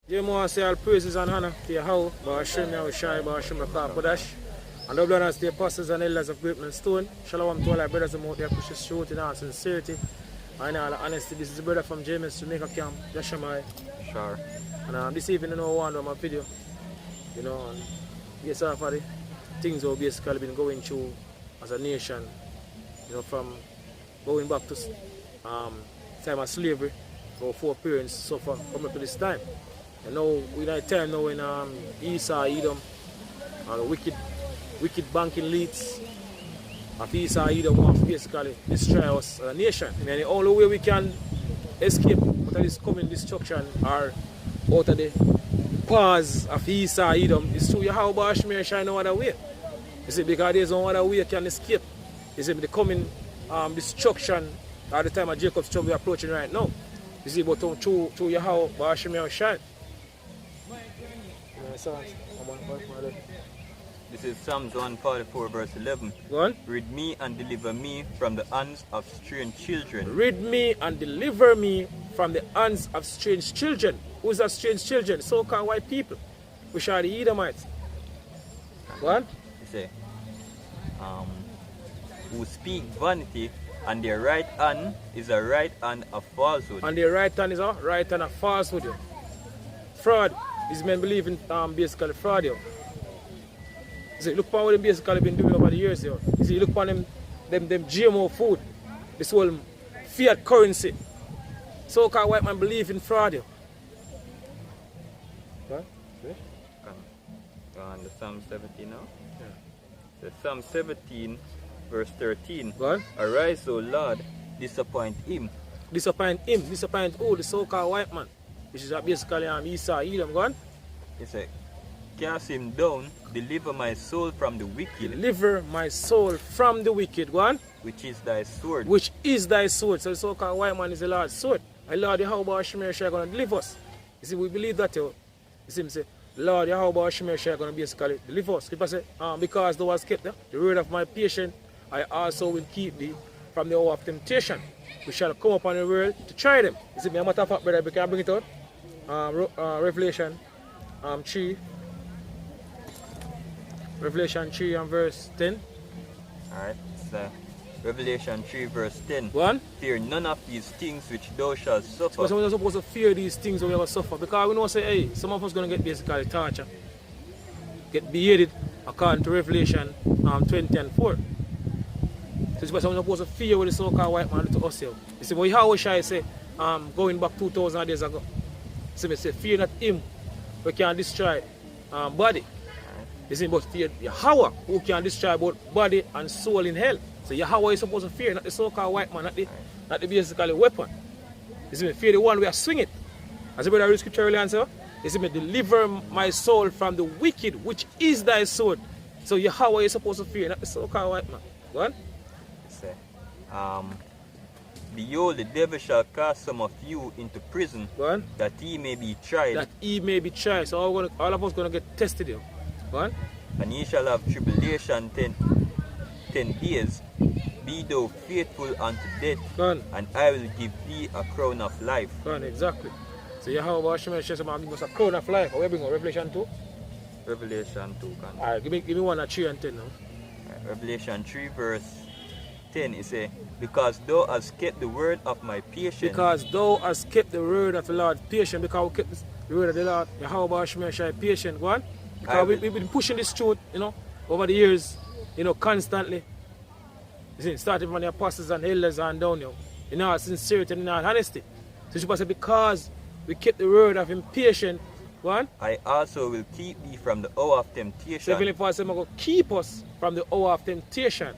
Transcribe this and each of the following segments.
You want to say all praises and honor to Yahweh, Ba'ashem Yahushai, Ba'ashem Kodash, and the brothers, the apostles and elders of Great Stone. Shalom to all our brothers out there, push the truth in all sincerity and all honesty. This is the brother from Jamaica camp, Yashamai. Sure. And this evening, I want to my video, and yes, for the things we've basically been going through as a nation, from going back to time of slavery, our foreparents suffer coming up to this time. And now we're in a time now when Esau, Edom, and the wicked banking elites of Esau, Edom want to basically destroy us as a nation. And the only way we can escape out of this coming destruction or out of the paws of Esau, Edom is through Yahweh Ba'ashmi shine no other way. You see, because there's no other way you can escape. You see, the coming destruction at the time of Jacob's trouble we're approaching right now. You see, but through Yahweh Ba'ashmi shine. This is Psalms 144 verse 11. Go on. Rid me and deliver me from the hands of strange children. Rid me and deliver me from the hands of strange children. Who's are strange children? So-called white people, which are the Edomites. Go on. You say, who speak vanity, and their right hand is a right hand of falsehood. And their right hand is a right hand of falsehood. Fraud. These men believe in basically fraud. You see, look upon what they basically been doing over the years. You see, look upon them GMO food, this whole fiat currency. So-called white man believe in fraud. You. What? On the Psalm 17 now? Yeah. The Psalm 17 verse 13. Go on. Arise, O Lord, disappoint him. Disappoint him. Disappoint who? The so-called white man. Which is basically Esau, Edom. Go on. He said, cast him down, deliver my soul from the wicked. Deliver my soul from the wicked. Go on. Which is thy sword. Which is thy sword. So the so-called white man is the Lord's sword. And Lord Yahweh Shemir is going to deliver us. You see, we believe that. You see him say, Lord Yahweh Shemir is going to basically deliver us. Scripture say, because thou hast kept the word of my patience, I also will keep thee from the hour of temptation. We shall come upon the world to try them. You see, me a matter of fact, brother, we can bring it out. Revelation 3. Revelation 3 and verse 10. Alright, so Revelation 3 verse 10. Go on. Fear none of these things which thou shalt suffer. Because we're not supposed to fear these things that we ever suffer. Because we know say, hey, some of us going to get basically tortured, get beheaded according to Revelation 20 and 4. So it's because we're not supposed to fear what the so-called white man do to us here. You see, but how should I say, going back 2,000 years ago, so me say, fear not him who can destroy body. You see, but fear Yahweh who can destroy both body and soul in hell. So Yahweh is supposed to fear, not the so-called white man, not the basically weapon. You see, me fear the one we are swinging. As the brother read scripture earlier and say, you see, me deliver my soul from the wicked, which is thy sword. So Yahweh is supposed to fear, not the so-called white man. Go on. Say, behold, the devil shall cast some of you into prison, that he may be tried. That he may be tried. So all of us going to get tested here. Go on. And ye shall have tribulation 10 days. Be thou faithful unto death, and I will give thee a crown of life. Go on, exactly. So Yahweh Hashem says, give us a crown of life. How we bring on Revelation 2? Revelation 2. Alright, give me 1 at 3 and 10 now. Revelation 3 verse 10, it says, because thou hast kept the word of my patience. Because thou hast kept the word of the Lord patient. Because we kept the word of the Lord, Yahweh Hashem patient. Go on. Because we've been pushing this truth, over the years, constantly. You see, starting from the apostles and elders and down, in our sincerity and in our honesty. So she said, because we kept the word of him patient, go on. I also will keep thee from the hour of temptation. So Heavenly Father said, I'm going to keep us from the hour of temptation.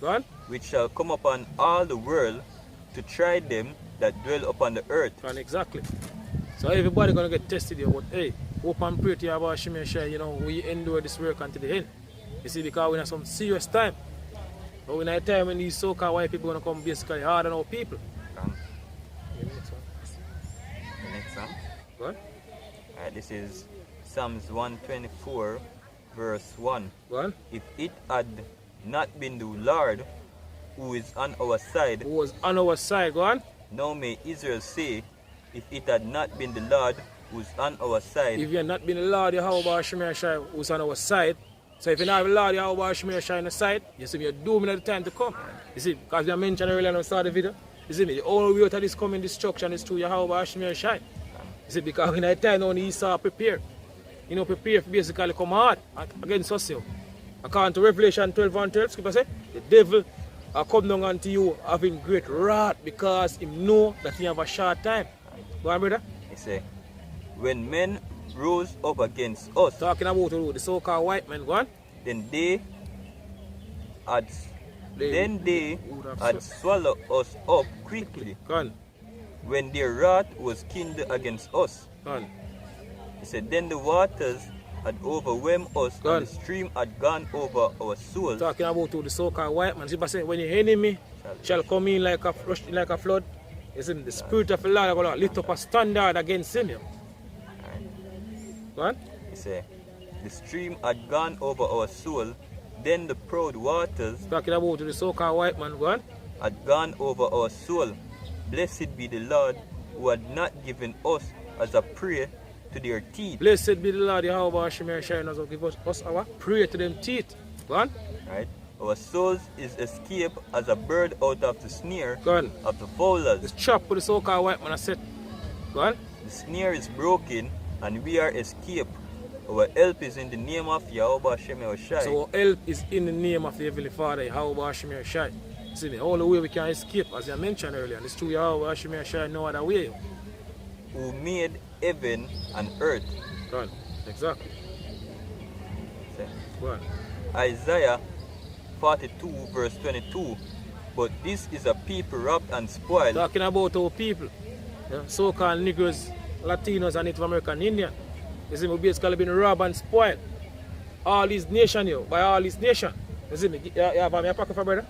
Go on. Which shall come upon all the world to try them that dwell upon the earth. And exactly. So everybody going to get tested here, but hey, hope and pray to you about Shemeshai, we endure this work until the end. You see, because we're in some serious time. But we're in a time when these so-called white people are going to come basically hard on our people. The next one. Go on. Alright, this is Psalms 124 verse 1. Go on. If it had not been the Lord who is on our side. Who was on our side, go on. Now may Israel say, if it had not been the Lord who's on our side. If you're not being the Lord Yahweh Shemir Shai who's on our side, so if you're not the Lord Yahweh Shemir Shai on the side, you see me, you're doomed at the time to come. You see, because we mentioned earlier on the start of the video, you see me, the only way out of this coming destruction is through Yahweh Shemir Shai. You see, because in that time only Esau prepare. You know, prepare for basically come hard against us. According to Revelation 12:12, Scripture says, the devil come down unto you having great wrath because he know that he have a short time. Go on, brother. He say, when men rose up against us, talking about the so-called white men, go on. Then they had swallowed us up quickly. Go on. When their wrath was kindled against us. Go on. He said, then the waters had overwhelmed us, and the stream had gone over our souls. Talking about the so-called white man. See, when your enemy shall come in like a flood, isn't the spirit of the Lord going to lift up a standard against him? Go on. He said, the stream had gone over our soul, then the proud waters, talking about the so-called white man, go on, had gone over our soul. Blessed be the Lord who had not given us as a prey to their teeth. Blessed be the Lord Yahweh Shemir Shai us give us our prey to them teeth. Go on. Right. Our souls is escaped as a bird out of the snare of the fowlers. It's chopped with the so-called white man, I said. Go on. The snare is broken and we are escaped. Our help is in the name of Yahweh Shemir Shai. So our help is in the name of the Heavenly Father, Yahweh Shemir Shai. See the only way we can escape, as I mentioned earlier, and it's true Yahweh Shemir Shai, no other way. Who made heaven and earth. Go on. Exactly. Go on. Isaiah 42 verse 22. But this is a people robbed and spoiled. Talking about our people, so-called Negroes, Latinos, and Native American Indian. You see, we basically been robbed and spoiled. All these nations, by all these nations. You see me? You have a pocket for brother?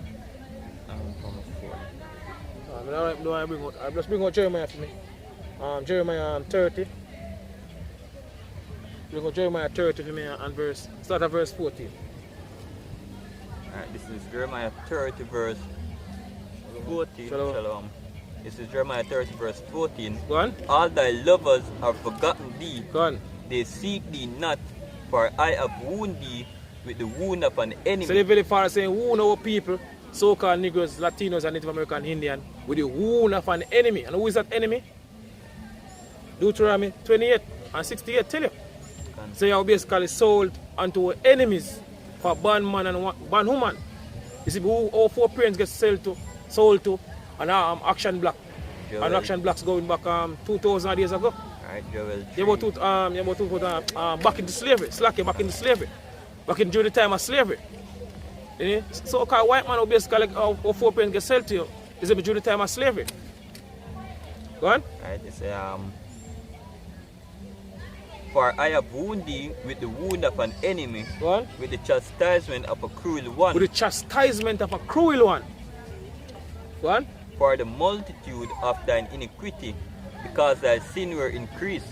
I'll just bring out Jeremiah for me. Jeremiah 30. Bring out Jeremiah 30 for me and start at verse 14. Alright, this is Jeremiah 30 verse 14. Shalom. This is Jeremiah 30 verse 14. Go on. All thy lovers have forgotten thee. Go on. They seek thee not, for I have wounded thee with the wound of an enemy. So the very far saying wound our people, so-called Negroes, Latinos, and Native American Indian, with the wound of an enemy. And who is that enemy? Deuteronomy 28 and 68 tell you. So you are basically sold unto our enemies for bondman and bondwoman. You see, who all four parents get sold to an action block. Joel. And action blocks going back 2,000 years ago. Alright, Joel. Back into slavery, back into slavery. Back in during the time of slavery. You know? So-called white man who basically all four parents get sold to you is during the time of slavery. Go on. Alright, it's for I have wounded thee with the wound of an enemy, with the chastisement of a cruel one. With the chastisement of a cruel one. Go on. For the multitude of thine iniquity, because thy sin were increased.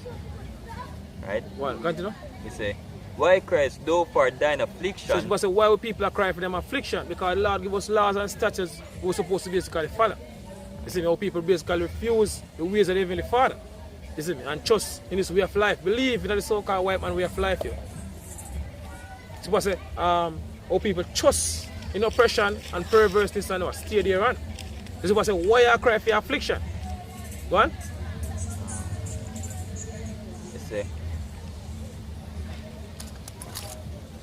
Right? Well, continue. He say, why criest thou for thine affliction? So why would people are crying for them affliction? Because the Lord give us laws and statutes we're supposed to basically follow. You see, how people basically refuse the ways of the Heavenly Father. You see me? And trust in this way of life. Believe in the so-called white man way of life here. So say, how people trust in oppression and perverseness and what stay there on. This is what I say, why you cry for your affliction? Go on. You say,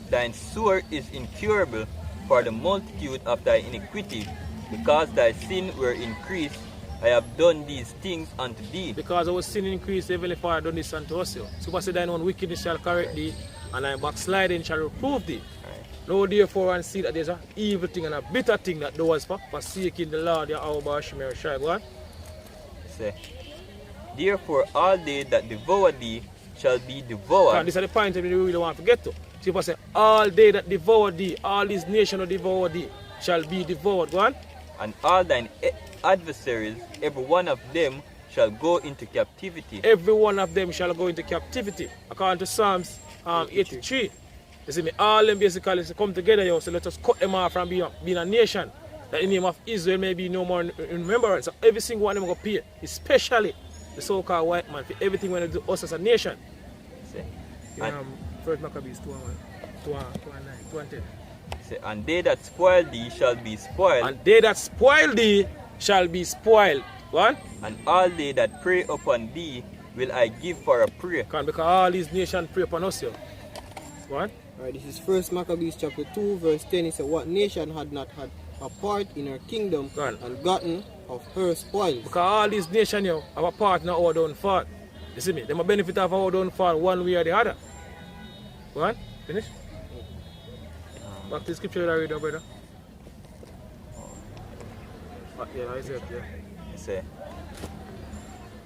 thine sore is incurable for the multitude of thy iniquity, because thy sin were increased. I have done these things unto thee. Because our sin increased, Heavenly Father done this unto us. So I say, thine own wickedness shall correct thee, and thy backsliding shall reprove thee. Know therefore and see that there's an evil thing and a bitter thing that does for forsaking the Lord Yahweh Shemir Shai. Go on. Say, therefore all they that devour thee shall be devoured. And this is the point that we really want to get to. So I say, all they that devour thee, all these nations that devour thee, shall be devoured. Go on. And all thine adversaries, every one of them shall go into captivity. Every one of them shall go into captivity. According to Psalms 83. You see me, all them basically come together here, so let us cut them off from being a nation. That the name of Israel may be no more in remembrance. So every single one of them go pay, especially the so-called white man for everything when they do us as a nation. Say, First Maccabees 2:9. say, and they that spoil thee shall be spoiled, And they that spoil thee shall be spoiled. What? and all they that prey upon thee will I give for a prey. Because all these nations pray upon us here. What? Alright, this is First Maccabees chapter 2 verse 10. It says, what nation had not had a part in her kingdom Gone. and gotten of her spoils? Because all these nations here have a part in our downfall. You see me? They have benefit of our downfall one way or the other. What? Finish? Back to the scripture that I read now, brother. Yeah, Isaiah. Yeah. Say,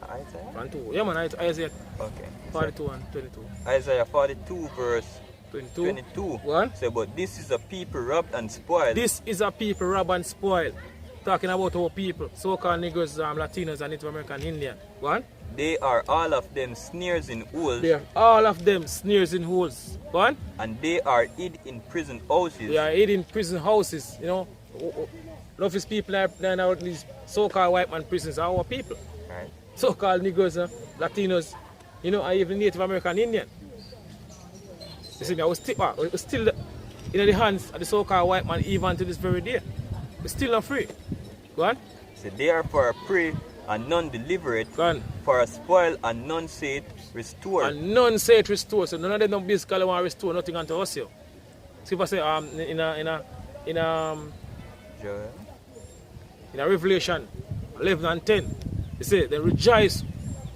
Isaiah? 1, 2. Yeah, man, Isaiah Okay. 42 and 22. Isaiah 42 verse 22. 22. What? Say, but this is a people robbed and spoiled. This is a people robbed and spoiled. Talking about our people, so-called Negroes, Latinos, and Native American Indian. What? They are all of them snares in holes, They are all of them snares in holes. What? and they are hid in prison houses. They are hid in prison houses. You know, love his people are now these so-called white man prisons are our people. Right. So-called Negroes, Latinos, you know, and even Native American Indian. You see me, I was still in the hands of the so-called white man even to this very day. We're still not free. Go on. So they are for a prey, and none deliver it, Go on. for a spoil, and none say it restore. And none say it restore. So none of them don't basically want to restore nothing unto us here. See if I say in Joel. Revelation 11 and 10, they say they rejoice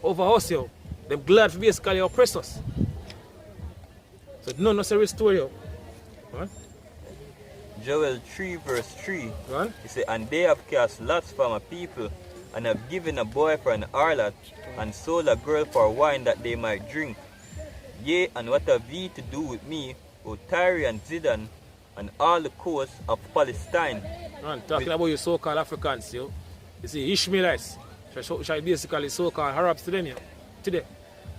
over us here. They're glad for basically oppress us. So none say restore you. Go on. Joel 3 verse 3. Go on. He said, and they have cast lots from a people, and have given a boy for an harlot, and sold a girl for wine that they might drink. Yea, and what have ye to do with me, O Tyre and Zidon, and all the coasts of Palestine? Man, talking about your so-called Africans, you see, Ishmaelites, shall basically so-called Arabs to them, today.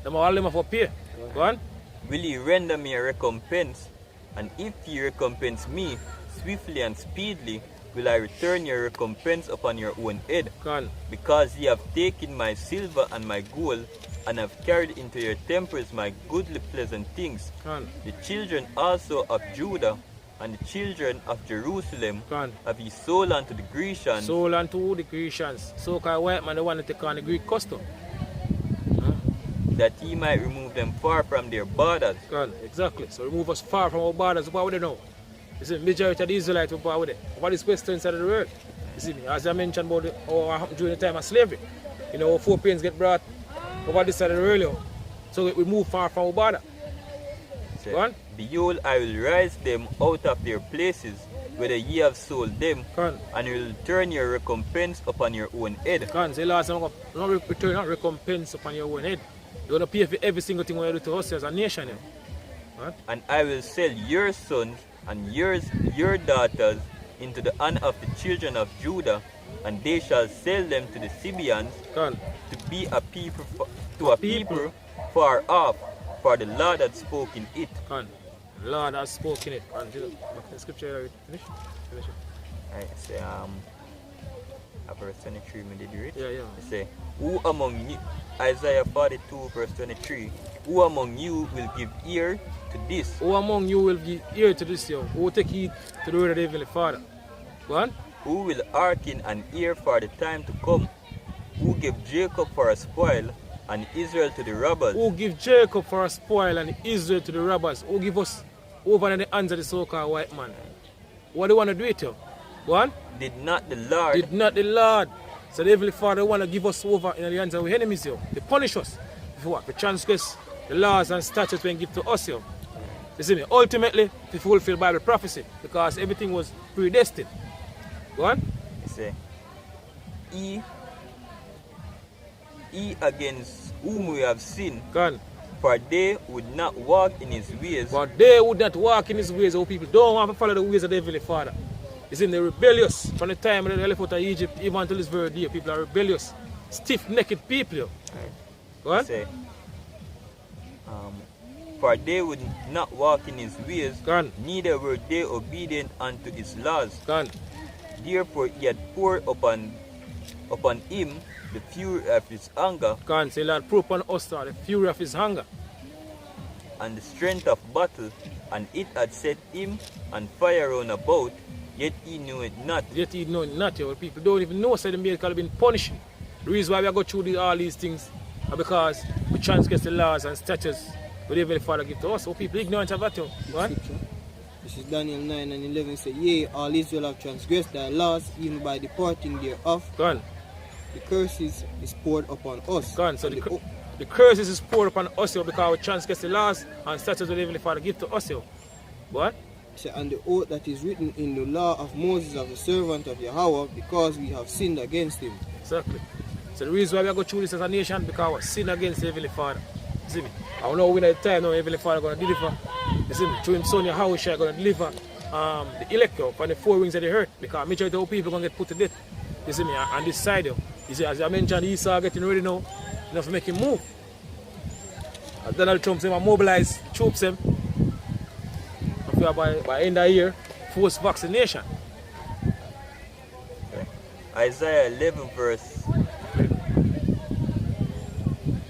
Them all them have to pay. Go on. Will ye render me a recompense? And if ye recompense me swiftly and speedily, will I return your recompense upon your own head. Go on. Because ye have taken my silver and my gold, and have carried into your temples my goodly pleasant things. Go on. The children also of Judah and the children of Jerusalem Go on. have ye sold unto the Grecians, Sold unto the Grecians. So-called white man, they want to take on the Greek custom. that ye might remove them far from their borders. Go on. Exactly. So remove us far from our borders. What would they know? You see, majority of the Israelites were with it. Over this western side of the world. You see me, as I mentioned about what happened during the time of slavery. You know, 4 pains get brought over this side of the world. So we move far from our border. Say, Go on. behold, I will rise them out of their places, whether ye have sold them, Go on. and will turn your recompense upon your own head. Go on. Say, Lord, so not return, not recompense upon your own head. You're going to pay for every single thing we do to us as a nation. Right? And I will sell your sons and your daughters into the hand of the children of Judah, and they shall sell them to the Sibians, Go on. to be a people to a people far off, for the Lord had spoken it. Go on. The Lord has spoken it. Go on. Back to the scripture. Finish. Finish it. Right, say verse 23, me did read. Yeah. It say, who among you, Isaiah 42 verse 23, who among you will give ear to this? Who among you will give ear to this, yo? Who will take heed to the word of the Heavenly Father? Go on. Who will hearken and ear for the time to come? Who give Jacob for a spoil, and Israel to the robbers? Who give Jacob for a spoil and Israel to the robbers? Who give us over in the hands of the so-called white man? What do you want to do it, yo? Go on. Did not the Lord? Did not the Lord. So the Heavenly Father want to give us over in the hands of our enemies, yo. They punish us. For what? We transgress the laws and statutes when give to us, yo. You see me? Ultimately, to fulfill Bible prophecy, because everything was predestined. Go on. He say, he against whom we have sinned, Go on. for they would not walk in his ways. But they would not walk in his ways. Our people don't want to follow the ways of the Heavenly Father. It's in the rebellious. From the time they left out of Egypt, even until this very day, people are rebellious. Stiff-necked people. Yo. Go on. Say, for they would not walk in his ways, Go on. neither were they obedient unto his laws. Go on. Therefore he had poured upon upon him the fury of his anger, God say, Lord, pour upon us the fury of his hunger. and the strength of battle, and it had set him on fire round about, yet he knew it not. Yet he know not. Your people don't even know that they have been punished. The reason why we go through all these things are because we transgress the laws and statutes that the Heavenly Father give to us. So people ignorant of that. Right? This is Daniel 9 and 11 say, Yea, all Israel have transgressed thy laws, even by departing thereof. Gone. The curses is poured upon us. Gone. So the curses is poured upon us because we transgress the laws and statutes that the Heavenly Father give to us. What? Say, and the oath that is written in the law of Moses of the servant of Yahweh, because we have sinned against him. Exactly. So the reason why we go through this as a nation, because we sin against the Heavenly Father. You see me? I know when at the time now Heavenly Father going to deliver. You see me? Through him son Yahweh is going to deliver the elect from the four wings of the earth, because majority of people going to get put to death. You see me? On this side, you see, as I mentioned, Esau getting ready now, enough to make him move. As Donald Trump say, mobilize troops him. By end of the year, forced vaccination. Isaiah 11 verse...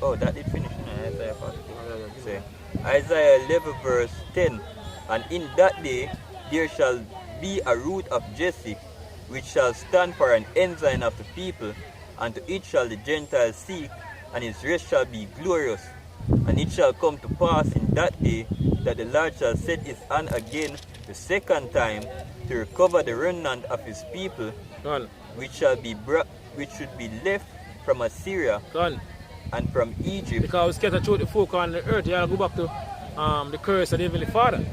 Oh, that did finish. No, Isaiah 42. Say, Isaiah 11 verse 10. And in that day there shall be a root of Jesse, which shall stand for an ensign of the people, and to it shall the Gentiles seek, and his rest shall be glorious. And it shall come to pass in that day that the Lord shall set his hand again the second time to recover the remnant of his people, which should be left from Assyria and from Egypt. Because we scattered through the folk on the earth, you have to go back to the curse of the Heavenly Father.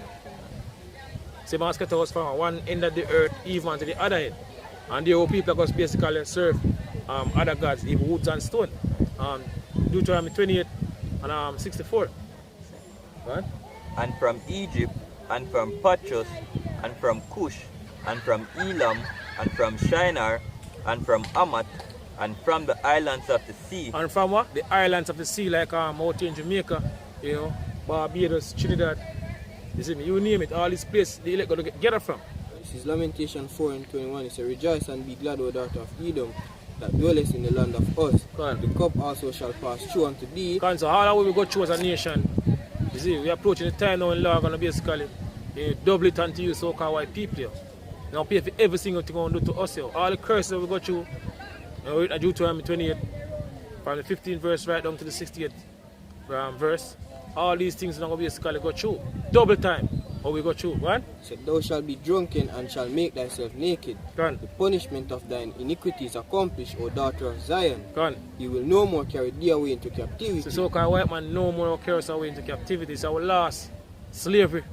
So man scatter us from one end of the earth even to the other end. And the old people are going to basically serve other gods, even woods and stone. Deuteronomy 28 and 64. Right? And from Egypt, and from Patrus, and from Cush, and from Elam, and from Shinar, and from Amat, and from the islands of the sea. And from what? The islands of the sea, like out in Jamaica, you know, Barbados, Trinidad. You see me? You name it, all these places the elect going to get it from. This is Lamentation 4 and 21. It says, Rejoice and be glad, O daughter of Edom, that dwellest in the land of Uz. The cup also shall pass through unto thee. So all that we go through as a nation, you see, we are approaching the time now in law going to basically double it unto you so-called white people. You now pay for every single thing we do to us. All the curses that we go through, you know, Deuteronomy 28, from the 15th verse right down to the 68th verse, all these things are going to basically go through. Double time, how we go through, right? So thou shalt be drunken and shalt make thyself naked. The punishment of thine iniquity is accomplished, O daughter of Zion. He will no more carry thee away into captivity. So so-called white man no more carry us away into captivity. It's our last slavery.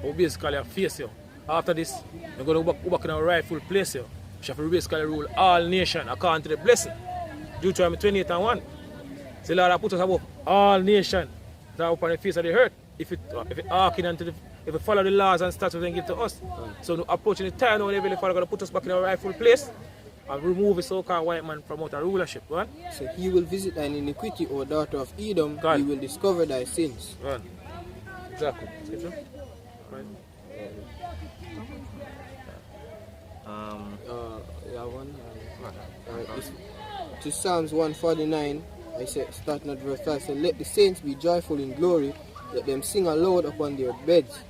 We basically face you. After this, we're going to go back in our rightful place here. We shall basically rule all nations according to the blessing. Deuteronomy 28 and 1. The Lord has put us above all nations that are upon the face of the earth. If it hearken unto if we follow the laws and statutes and give to us. So approaching the time now, the Heavenly Father going to put us back in our rightful place and remove the so-called white man from out of rulership. Right? So he will visit thine iniquity, O daughter of Edom. He will discover thy sins. Right. Exactly. Right. To Psalms 149, I said, starting at verse 5, said, Let the saints be joyful in glory, let them sing aloud upon their beds.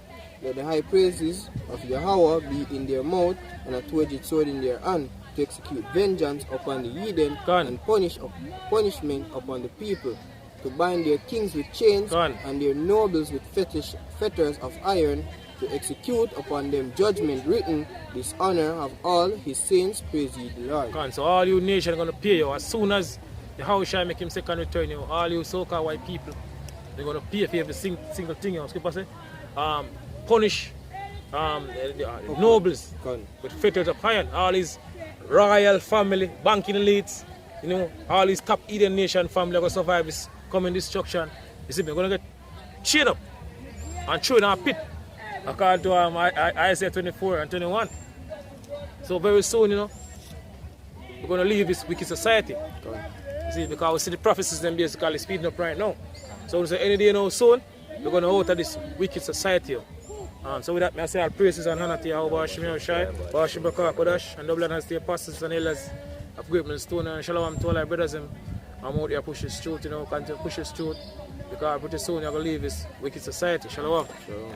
Let the high praises of Yahweh be in their mouth, and a two-edged sword in their hand, to execute vengeance upon the heathen, and punishment upon the people, to bind their kings with chains, and their nobles with fetters of iron, to execute upon them judgment written, dishonor of all his saints, praise ye the Lord. So all you nations are going to pay you as soon as the house shall make him second return. You, all you so-called white people, they're going to pay for every single thing. You know, Skipper say, punish the nobles with fetters of iron. All his royal family, banking elites, you know, all his top Eden nation family are going to survive this coming destruction. You see, they're going to get chained up and thrown in a pit. According to Isaiah 24 and 21. So very soon, you know, we're going to leave this wicked society. You see, because we see the prophecies them basically speeding up right now. So we say any day now soon, we're going to out of this wicked society. So with that, I say all praises and honor to Yahweh, Shemir Shai, Bashim Bakar Kodash, and double honors to the apostles and elders of Great Millstone and Shalom to all our brothers. I'm out here push this truth, you know, continue to push this truth because pretty soon you're going to leave this wicked society. Shalom. So,